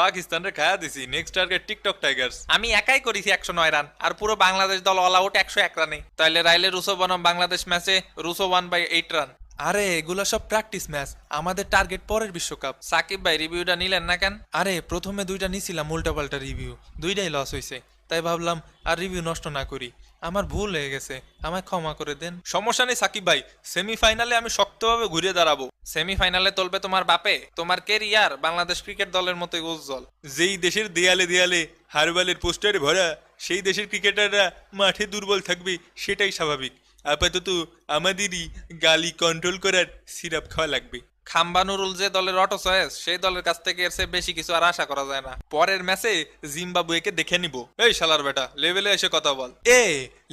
পাকিস্তানরে খায়া দিছি, next target TikTok Tigers. আমি একাই করেছি 109 রান, আর পুরো বাংলাদেশ দল অল আউট 101 রানে। তাইলে রাইলে রুসো বনাম বাংলাদেশ ম্যাচে রুসো 1/8 রান। আরে এগুলা সব প্র্যাকটিস ম্যাচ, আমাদের টার্গেট পরের বিশ্বকাপ। সাকিব ভাই রিভিউটা নিলেন না কেন? আরে প্রথমে দুইটা নিছিলাম উল্টাপাল্টা রিভিউ, দুইটাই লস হয়েছে, তাই ভাবলাম আর রিভিউ নষ্ট না করি। আমার ভুল হয়ে গেছে, আমায় ক্ষমা করে দেন। সমস্যা নেই সাকিব ভাই, সেমিফাইনালে আমি শক্তভাবে ঘুরে দাঁড়াবো। সেমিফাইনালে তুলবে তোমার বাপে? তোমার কেরিয়ার বাংলাদেশ ক্রিকেট দলের মতোই উজ্জ্বল। যেই দেশের দেয়ালে দেয়ালে হারবালের পোস্টারে ভরা, সেই দেশের ক্রিকেটাররা মাঠে দুর্বল থাকবে, সেটাই স্বাভাবিক। আপাতত আমাদেরই গালি কন্ট্রোল করার সিরাপ খাওয়া লাগবে। খাম্বানুরুল যে দলের অটো চয়েস, সেই দলের কাছ থেকে এর চেয়ে বেশি কিছু আর আশা করা যায় না। পরের ম্যাচে জিম্বাবুয়েকে দেখে নিব। এই শালার বেটা, লেভেলে এসে কথা বল।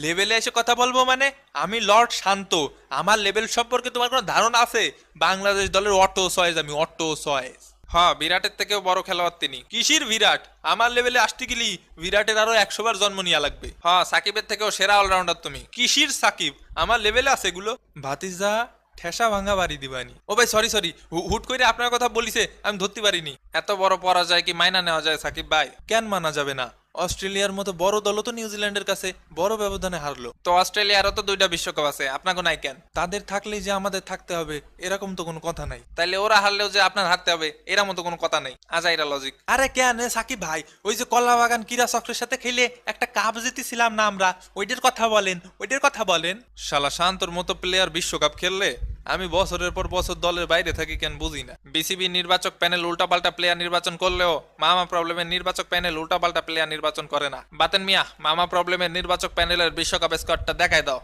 লেভেলে এসে কথা বলবো মানে? আমি লর্ড শান্ত, আমার লেভেল সম্পর্কে তোমার কোনো ধারণা আছে? বাংলাদেশ দলের অটো চয়েস, আমি অটো চয়েস। হ্যাঁ, বিরাটের থেকেও বড় খেলোয়াড় তিনি। কিসির বিরাট? আমার লেভেলে আসতে গেলি বিরাটের আরো 100 বার জন্ম নিয়া লাগবে। হ্যাঁ, সাকিবের থেকেও সেরা অলরাউন্ডার তুমি। কিসির সাকিব? আমার লেভেলে আছে এগুলো। ভাতিজা ঠেসা ভাঙা বাড়ি দিবানি। ও ভাই সরি, হুট করে আপনার কথা বলিছে, আমি ধরতে পারিনি। এত বড় পরাজয় কি মাইনা নেওয়া যায় সাকিব ভাই? কেন মানা যাবে না? অস্ট্রেলিয়ার মতো বড় দলও তো নিউজিল্যান্ডের কাছে বড় ব্যবধানে হারলো। তো অস্ট্রেলিয়ারও তো 2টা বিশ্বকাপ আছে, আপনাকে নাই কেন? তাদের থাকলেই যে আমাদের থাকতে হবে এরকম তো কোনো কথা নাই। তাইলে ওরা হারলেও যে আপনার হারতে হবে এরা মতো কোনো কথা নেই। আজাইরা লজিক। আরে কেন সাকিব ভাই, ওই যে কলাবাগান ক্রীড়া চক্রের সাথে খেলে একটা কাপ জিতেছিলাম না আমরা, ওইটার কথা বলেন, ওইটার কথা বলেন। শালা শান্তর মতো প্লেয়ার বিশ্বকাপ খেললে আমি বছরের পর বছর দলের বাইরে থাকি কেন বুঝি না। বিসিবি নির্বাচক প্যানেল উল্টাপাল্টা প্লেয়ার নির্বাচন করলেও মামা প্রবলেমের নির্বাচক প্যানেল উল্টাপাল্টা প্লেয়ার নির্বাচন করে না। বাতেন মিয়া, মামা প্রবলেমের নির্বাচক প্যানেলের বিশ্বকাপ স্কোয়াডটা দেখায় দাও।